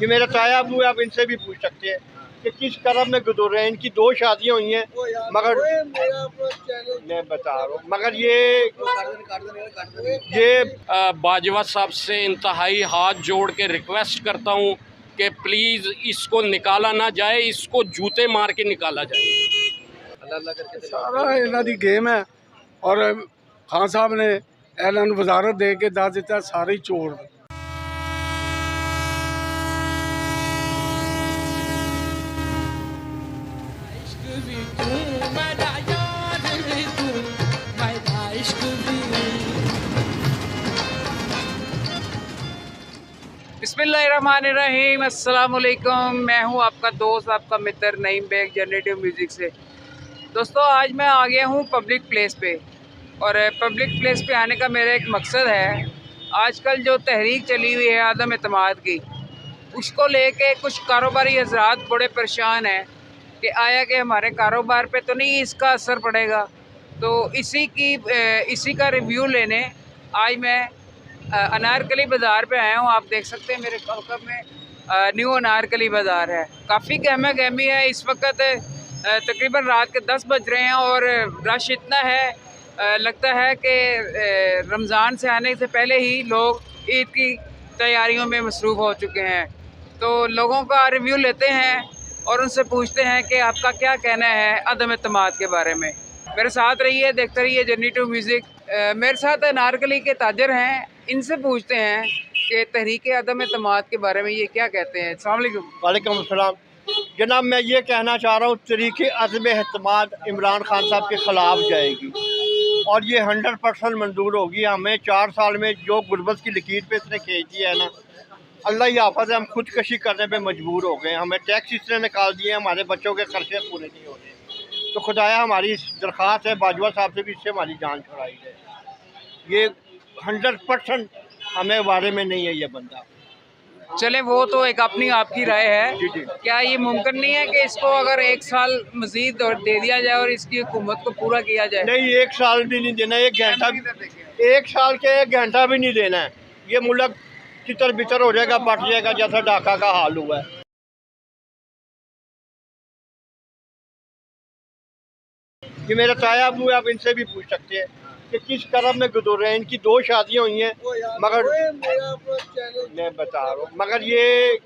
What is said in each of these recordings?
कि मेरे ताया अबू, आप इनसे भी पूछ सकते हैं कि किस करम में गुजर रहे हैं। इनकी 2 शादियाँ हुई हैं, मगर मैं बता रहा हूँ, मगर ये बाजवा साहब से इंतहाई हाथ जोड़ के रिक्वेस्ट करता हूँ कि प्लीज़ इसको निकाला ना जाए, इसको जूते मार के निकाला जाए। सारा इन्हों की गेम है और खान साहब ने ऐलान वजारत दे के दस दिता सारे चोर। बिस्मिल्लाहिर्रहमानिर्रहीम, अस्सलाम वालेकुम। मैं हूं आपका दोस्त, आपका मित्र नईम बेग जनरेटिव म्यूज़िक से। दोस्तों, आज मैं आ गया हूं पब्लिक प्लेस पे, और पब्लिक प्लेस पे आने का मेरा एक मकसद है। आजकल जो तहरीक चली हुई है आदम एतमाद की, उसको लेके कुछ कारोबारी हज़रात बड़े परेशान हैं कि आया कि हमारे कारोबार पे तो नहीं इसका असर पड़ेगा। तो इसी का रिव्यू लेने आज मैं अनारकली बाज़ार पे आया हूँ। आप देख सकते हैं मेरे कॉकब में न्यू अनारकली बाज़ार है। काफ़ी गहमा गहमी है इस वक्त। तकरीबन रात के 10 बज रहे हैं और रश इतना है, लगता है कि रमज़ान से आने से पहले ही लोग ईद की तैयारियों में मसरूफ़ हो चुके हैं। तो लोगों का रिव्यू लेते हैं और उनसे पूछते हैं कि आपका क्या कहना है अदम एतमाद के बारे में। मेरे साथ रहिए, देखते रहिए जनरेटिव म्यूज़िक। मेरे साथ अनारकली के ताजर हैं, इनसे पूछते हैं कि तहरीक अदम एतमाद के बारे में ये क्या कहते हैं। अस्सलाम वालेकुम। वालेकुम अस्सलाम जनाब, मैं ये कहना चाह रहा हूँ, तहरीक अदम एतमाद इमरान खान साहब के ख़िलाफ़ जाएगी और ये 100% मंजूर होगी। हमें 4 साल में जो गुर्बत की लकीर पे इसने खींच दिया है ना, अल्लाह ही हाफ़िज़ है, हम खुदकशी करने पे मजबूर हो गए। हमें टैक्स इसने निकाल दिए, हमारे बच्चों के खर्चे पूरे नहीं हो रहे। तो खुदाया हमारी दरख्वास्त है बाजवा साहब से भी, इससे हमारी जान छुड़ाई जाए। ये 100% हमें बारे में नहीं है ये बंदा। चले, वो तो एक अपनी आपकी राय है। जी जी। क्या ये मुमकिन नहीं है कि इसको अगर 1 साल मज़ीद और दे दिया जाए और इसकी हुकूमत को पूरा किया जाए? नहीं, 1 साल भी नहीं देना, 1 घंटा, 1 साल के 1 घंटा भी नहीं देना है। ये मुल्क तितर बितर हो जाएगा, बट जाएगा, जैसा ढाका का हाल हुआ है। कि मेरे ताया अबू, आप इनसे भी पूछ सकते हैं कि किस करम में गुजर रहे हैं। इनकी 2 शादियाँ हुई हैं, मगर मैं बता रहा हूँ, मगर ये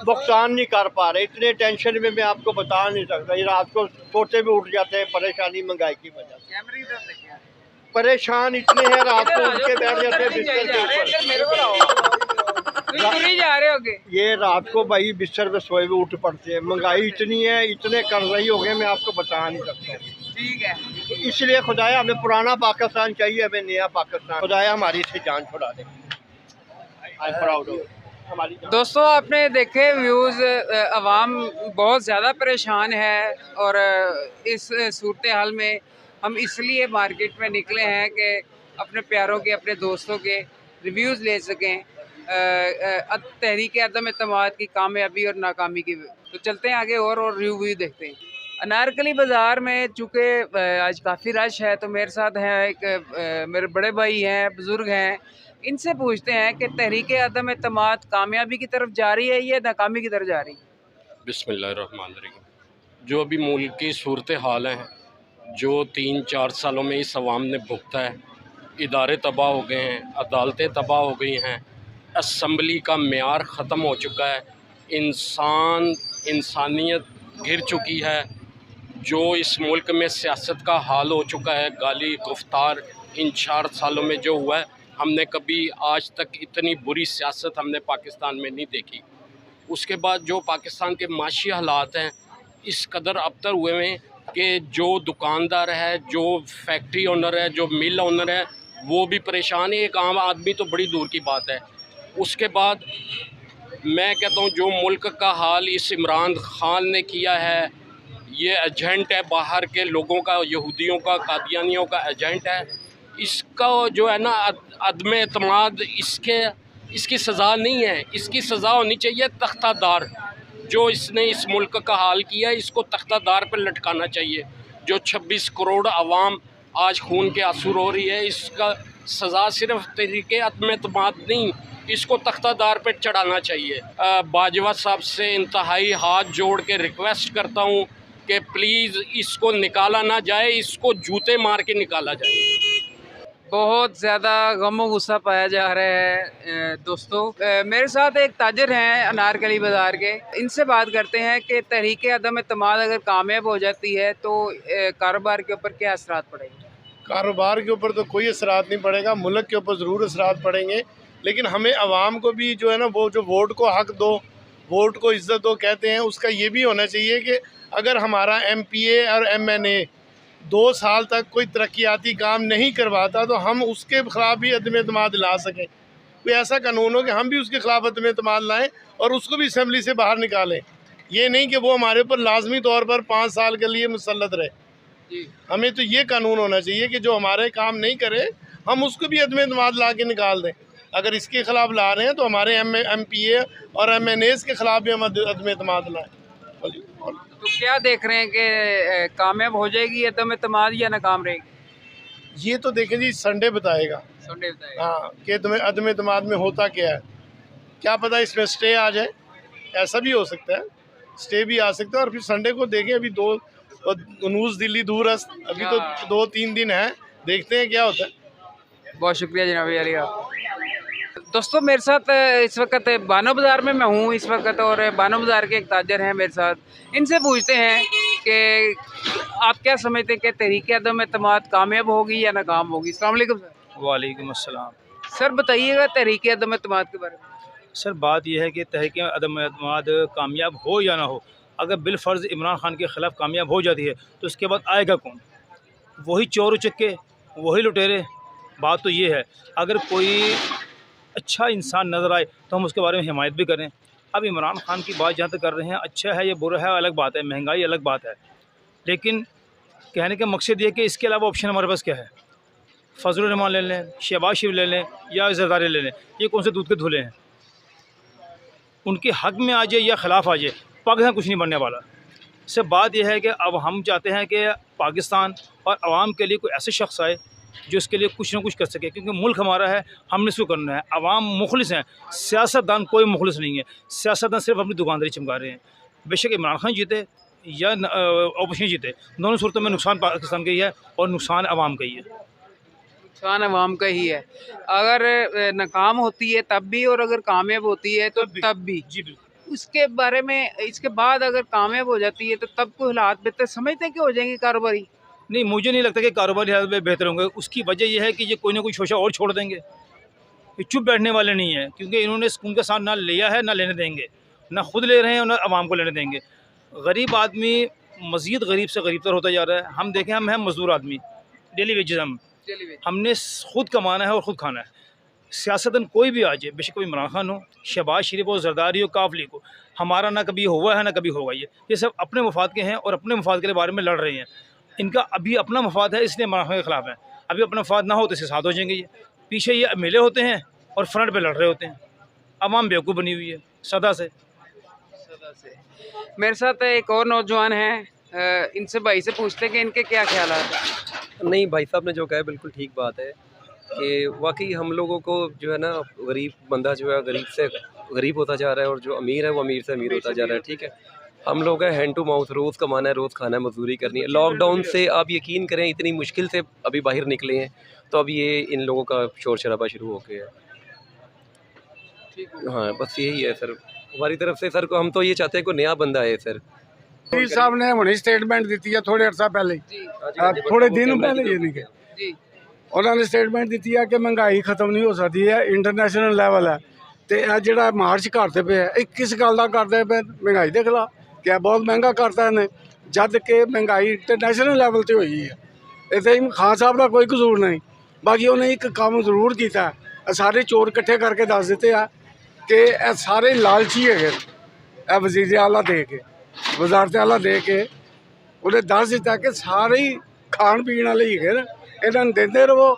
भुगतान नहीं कर पा रहे। इतने टेंशन में मैं आपको बता नहीं सकता। ये रात को सोते में उठ जाते हैं, परेशानी महंगाई की वजह से परेशान इतने हैं, रात को उठ के बैठ जाते हैं बिस्तर के ऊपर। ये रात को भाई बिस्तर पे सोए हुए उठ पड़ते हैं। महंगाई इतनी है, इतने कर्ज़ई हो गए, मैं आपको बता नहीं सकता। ठीक है, इसलिए खुदाया हमें पुराना पाकिस्तान चाहिए, हमें नया पाकिस्तान। खुदाया हमारी से जान छुड़ा दे। दोस्तों, आपने देखे व्यूज़, अवाम बहुत ज़्यादा परेशान है और इस सूरत हाल में हम इसलिए मार्केट में निकले हैं कि अपने प्यारों के, अपने दोस्तों के रिव्यूज़ ले सकें तहरीक अदम एतमाद की कामयाबी और नाकामी की। तो चलते हैं आगे और रिव्यू देखते हैं। अनारकली बाज़ार में चूँकि आज काफ़ी रश है, तो मेरे साथ हैं एक मेरे बड़े भाई हैं, बुज़ुर्ग हैं। इनसे पूछते हैं कि तहरीक अदम एतमाद कामयाबी की तरफ जा रही है या नाकामी की तरफ जा रही है। बिस्मिल्लाहिर्रहमानिर्रहीम। जो अभी मुल्क की सूरत हाल है, जो 3-4 सालों में इस अवाम ने भुगता है, इदारे तबाह हो गए हैं, अदालतें तबाह हो गई हैं, असम्बली का मेयार ख़त्म हो चुका है, इंसानियत गिर चुकी है। जो इस मुल्क में सियासत का हाल हो चुका है, गाली गुफ्तार इन 4 सालों में जो हुआ है, हमने कभी आज तक इतनी बुरी सियासत हमने पाकिस्तान में नहीं देखी। उसके बाद जो पाकिस्तान के माशी हालात हैं, इस कदर अबतर हुए हैं कि जो दुकानदार है, जो फैक्ट्री ओनर है, जो मिल ओनर है, वो भी परेशान है। एक आम आदमी तो बड़ी दूर की बात है। उसके बाद मैं कहता हूँ, जो मुल्क का हाल इस इमरान खान ने किया है, ये एजेंट है बाहर के लोगों का, यहूदियों का, कादियानियों का एजेंट है। इसका जो है ना अदम एतमाद, इसकी सज़ा नहीं है। इसकी सज़ा होनी चाहिए तख्तादार। जो इसने इस मुल्क का हाल किया है, इसको तख्तादार पर लटकाना चाहिए। जो 26 करोड़ आवाम आज खून के आंसू रो रही है, इसका सज़ा सिर्फ तहरीक अदम-ए-एतमाद नहीं, इसको तख्तादार पे चढ़ाना चाहिए। बाजवा साहब से इंतहाई हाथ जोड़ के रिक्वेस्ट करता हूँ कि प्लीज़ इसको निकाला ना जाए, इसको जूते मार के निकाला जाए। बहुत ज़्यादा गम और गुस्सा पाया जा रहा है दोस्तों। मेरे साथ एक ताजर हैं अनारकली बाज़ार के, इनसे बात करते हैं कि तहरीक अदम एतमाद अगर कामयाब हो जाती है तो कारोबार के ऊपर क्या असरात पड़ेंगे। कारोबार के ऊपर तो कोई असरात नहीं पड़ेगा, मुल्क के ऊपर ज़रूर असरात पड़ेंगे, लेकिन हमें आवाम को भी जो है ना, वो जो वोट को हक दो, वोट को इज़्ज़त दो कहते हैं, उसका ये भी होना चाहिए कि अगर हमारा MPA और MNA 2 साल तक कोई तरक्याती काम नहीं करवाता तो हम उसके ख़िलाफ़ भी अदम एतमाद ला सकें। कोई ऐसा कानून हो कि हम भी उसके ख़िलाफ़ अदम एतमाद लाएँ और उसको भी असम्बली से बाहर निकालें। ये नहीं कि वो हमारे ऊपर लाजमी तौर पर 5 साल के लिए मुसल्लत रहे। हमें तो ये कानून होना चाहिए कि जो हमारे काम नहीं करे हम उसको भी अदम एतमाद ला के निकाल दें। अगर इसके ख़िलाफ़ ला रहे हैं तो हमारे MPA और MNAs के ख़िलाफ़ भी हम अदम एतमाद लाएँ। तो क्या देख रहे हैं कि कामयाब हो जाएगी अदम एतमाद या नाकाम रहेगी। ये तो देखें जी, संडे बताएगा। संडे बताएगा। हाँ, कि अदम एतमाद में होता क्या है, क्या पता इसमें स्टे आ जाए, ऐसा भी हो सकता है, स्टे भी आ सकता है। और फिर संडे को देखें, अभी 2 न्यूज़ दिल्ली दूरस्त, अभी तो 2-3 दिन है, देखते हैं क्या होता है। बहुत शुक्रिया जनाब अली आप। दोस्तों मेरे साथ इस वक्त बानो बाज़ार में मैं हूँ इस वक्त, और बानो बाज़ार के एक ताजर हैं मेरे साथ। इनसे पूछते हैं कि आप क्या समझते हैं कि तहरीक अदम एतमाद कामयाब होगी या नाकाम होगी। अस्सलाम वालेकुम सर। वालेकुम अस्सलाम। सर बताइएगा तहरीक अदम एतमाद के बारे में। सर बात यह है कि तहरीक अदम एतमाद कामयाब हो या ना हो, अगर बिलफ़र्ज़ इमरान खान के ख़िलाफ़ कामयाब हो जाती है तो उसके बाद आएगा कौन? वही चोर उचक्के, वही लुटेरे। बात तो ये है, अगर कोई अच्छा इंसान नज़र आए तो हम उसके बारे में हिमायत भी करें। अब इमरान खान की बात जहाँ तक कर रहे हैं, अच्छा है या बुरा है अलग बात है, महंगाई अलग बात है, लेकिन कहने का मकसद ये कि इसके अलावा ऑप्शन हमारे पास क्या है? फजल रहमान ले लें, शहबाज शरीफ ले लें या ज़रदारी ले लें, ये कौन से दूध के धुले हैं? उनके हक़ में आ जाए या ख़िलाफ़ आ जाए, पाकिस्तान कुछ नहीं बनने वाला। सिर्फ बात यह है कि अब हम चाहते हैं कि पाकिस्तान और आवाम के लिए कोई ऐसे शख्स आए जो इसके लिए कुछ ना कुछ कर सके, क्योंकि मुल्क हमारा है, हमने इसको करना है। आवाम मुखलिस हैं, सियासतदान कोई मुखलिस नहीं है। सियासतदान सिर्फ अपनी दुकानदारी चमका रहे हैं। बेशक इमरान खान जीते या अपोजिशन जीते, दोनों सूरतों में नुकसान पाकिस्तान का ही है और नुकसान आवाम का ही है। नुकसान आवाम का ही है। अगर नाकाम होती है तब भी, और अगर कामयाब होती है तो तब भी। जी बिल्कुल। उसके बारे में, इसके बाद अगर कामयाब हो जाती है तो तब कोई हालात बेहतर समझते हैं कि हो जाएंगे कारोबारी। नहीं, मुझे नहीं लगता कि कारोबारी हालत में बेहतर होंगे। उसकी वजह यह है कि ये कोई ना कोई शोशा और छोड़ देंगे। ये चुप बैठने वाले नहीं हैं, क्योंकि इन्होंने उनके साथ ना लिया है ना लेने देंगे, ना खुद ले रहे हैं और ना आवाम को लेने देंगे। गरीब आदमी मज़ीद गरीब से गरीबतर होता जा रहा है। हम देखें, हम हैं मज़दूर आदमी, डेली वेजेस हमने खुद कमाना है और ख़ुद खाना है। सियासतन कोई भी आ जाए, बेशक कोई इमरान खान हो, शहबाज शरीफ हो, जरदारी हो, काफली हो, हमारा ना कभी हुआ है ना कभी होगा। ये सब अपने मफाद के हैं और अपने मफाद के बारे में लड़ रहे हैं। इनका अभी अपना मफाद है, इसलिए इमरान खान के ख़िलाफ़ है। अभी अपना मफाद ना हो तो इसके साथ हो जाएंगे। ये पीछे ये मिले होते हैं और फ्रंट पे लड़ रहे होते हैं। अवाम बेवकूफ़ बनी हुई है सदा से। मेरे साथ एक और नौजवान हैं, इनसे भाई से पूछते हैं कि इनके क्या ख्याल है। नहीं, भाई साहब ने जो कहा है बिल्कुल ठीक बात है कि वाकई हम लोगों को जो है ना, गरीब बंदा जो है गरीब से गरीब होता जा रहा है और जो अमीर है वो अमीर से अमीर होता जा रहा है। ठीक है, हम लोग हैं हैंड टू माउथ, रोज़ कमाना है, रोज़ खाना है, मजदूरी करनी है। लॉकडाउन से आप यकीन करें इतनी मुश्किल से अभी बाहर निकले हैं, तो अब ये इन लोगों का शोर शराबा शुरू हो गया है। हाँ, बस यही है सर हमारी तरफ से। सर को हम तो ये चाहते हैं कोई नया बंदा है सर। पीर साहब ने हुणे स्टेटमेंट दी है थोड़े अर्सा पहले, थोड़े दिन पहले, ये नहीं कि उन्होंने स्टेटमेंट दी है कि महंगाई खत्म नहीं हो सकती है, इंटरनेशनल लैवल है। तो यह जो मार्च करते पे है, किस गल का करते पे? महंगाई के खिलाफ। क्या बहुत महंगा करता है, जद के महंगाई इंटरनेशनल लैवल पर हुई है। इतने खान साहब का कोई कसूर नहीं। बाकी उन्हें एक काम जरूर किया, सारे चोर इकट्ठे करके दस देते हैं कि सारे लालची है। वजीर आला दे के, वजारत आला दे के उन्हें दस दिता कि सारे ही खाण पीण वाले ही है। इन्होंने देते रहो,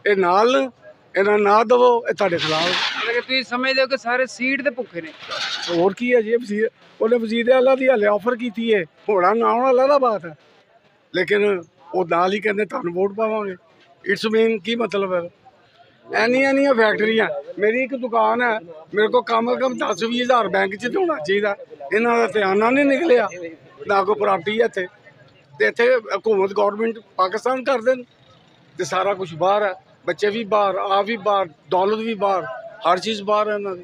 ये नाल इन्होंने ना दवो, ये तुहाडे खिलाफ। अगर तुम समझते हो कि सारे सीट दे भुखे ने, और की है जी? वजीर उन्हें वजीर आला की हले ऑफर की है, होना ना होना अलग बात है, लेकिन वो नाल ही कहते तुहानू वोट पावांगे। इट्स मीन की मतलब है? ਐਨੀਆਂ ਫੈਕਟਰੀਆਂ। ਮੇਰੀ ਇੱਕ ਦੁਕਾਨ ਹੈ, ਮੇਰੇ ਕੋਲ ਕਮ ਸੇ ਕਮ 10-20 ਹਜ਼ਾਰ ਬੈਂਕ 'ਚ ਹੋਣਾ ਚਾਹੀਦਾ। ਇਹਨਾਂ ਦਾ ਧਿਆਨ ਨਾਲ ਨਹੀਂ ਨਿਕਲਿਆ, ਨਾ ਕੋਈ ਪ੍ਰਾਪਰਟੀ ਹੈ ਇੱਥੇ। ਤੇ ਇੱਥੇ ਹਕੂਮਤ ਗੌਰਮੈਂਟ ਪਾਕਿਸਤਾਨ ਕਰ ਦੇਣ ਤੇ ਸਾਰਾ ਕੁਝ ਬਾਹਰ ਹੈ, ਬੱਚੇ ਵੀ ਬਾਹਰ, ਆਪ ਵੀ ਬਾਹਰ, ਦੌਲਤ ਵੀ ਬਾਹਰ, ਹਰ ਚੀਜ਼ ਬਾਹਰ ਹੈ ਇਹਨਾਂ ਦੀ।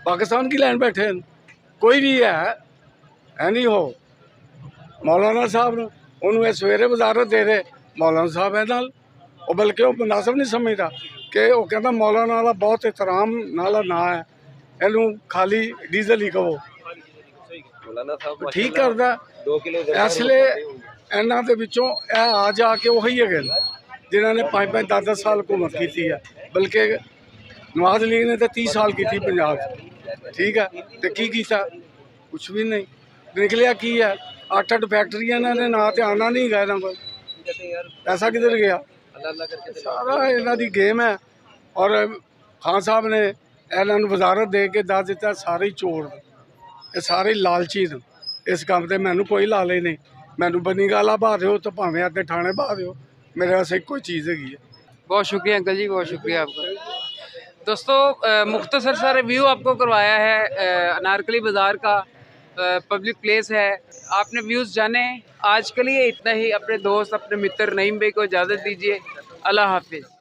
ਪਾਕਿਸਤਾਨ ਕੀ ਲੈਣ ਬੈਠੇ ਹਨ? ਕੋਈ ਵੀ ਹੈ ਨਹੀਂ ਹੋ ਮੌਲਾਨਾ ਸਾਹਿਬ ਨੂੰ, ਉਹਨੂੰ ਇਹ ਸਵੇਰੇ ਵਜ਼ਾਰਤ ਦੇ ਦੇ, ਮੌਲਾਨਾ ਸਾਹਿਬ ਹੈ ਨਾਲ। ਉਹ ਬਲਕਿ ਉਹ ਮੁਨਾਸਬ ਨਹੀਂ ਸਮਝਦਾ ਕਿ ਉਹ ਕਹਿੰਦਾ ਮੌਲਾਨਾ ਦਾ ਬਹੁਤ ਇਤਰਾਮ ਨਾਲ ਨਾਂ ਹੈ, ਇਹਨੂੰ ਖਾਲੀ ਡੀਜ਼ਲ ਹੀ ਕਹੋ। मौलाना साहब ਠੀਕ ਕਰਦਾ। 2 किलो ਇਸ ਲਈ ਇਹਨਾਂ ਦੇ ਵਿੱਚੋਂ ਇਹ ਆ ਜਾ ਕੇ ਉਹੀ ਹੈਗੇ ਨੇ ਜਿਨ੍ਹਾਂ ਨੇ 5-5 10-10 ਸਾਲ ਹਕੂਮਤ ਕੀਤੀ ਹੈ। ਬਲਕਿ ਨਵਾਜ਼ ਲੀਗ ਨੇ ਤਾਂ 30 ਸਾਲ ਕੀਤੀ ਪੰਜਾਬ 'ਚ, ਠੀਕ ਹੈ। ਤੇ ਕੀ ਕੀਤਾ? ਕੁਛ ਵੀ ਨਹੀਂ ਨਿਕਲਿਆ। ਕੀ ਹੈ? 8-8 ਫੈਕਟਰੀਆਂ ਇਹਨਾਂ ਨੇ ਨਾਂ ਤੇ ਆਉਣਾ ਨਹੀਂ ਹੈਗਾ ਇਹਨਾਂ ਕੋਲ। ਪੈਸਾ ਕਿੱਧਰ ਗਿਆ? ਸਾਰਾ ਇਹਨਾਂ ਦੀ ਗੇਮ ਹੈ। ਔਰ ਖਾਨ ਸਾਹਿਬ ਨੇ ਇਹਨਾਂ ਨੂੰ ਵਜ਼ਾਰਤ ਦੇ ਕੇ ਦੱਸ ਦਿੱਤਾ ਸਾਰੇ ਹੀ ਚੋਰ ਨੇ, ਇਹ ਸਾਰੇ ਲਾਲਚੀ ਨੇ। ਇਸ ਕੰਮ ਤੇ ਮੈਨੂੰ ਕੋਈ ਲਾਲਚ ਨਹੀਂ। ਮੈਨੂੰ बनी गाला बहा दो तो भावें आते थाने बहा दो, मेरे पास एक कोई चीज़ हैगी है। बहुत शुक्रिया अंकल जी, बहुत शुक्रिया आपका। दोस्तों मुख्तसर सा रिव्यू आपको करवाया है अनारकली बाज़ार का, पब्लिक प्लेस है। आपने व्यूज़ जाने। आज के लिए इतना ही। अपने दोस्त, अपने मित्र नईम भाई को इजाज़त दीजिए। अल्लाह हाफिज़।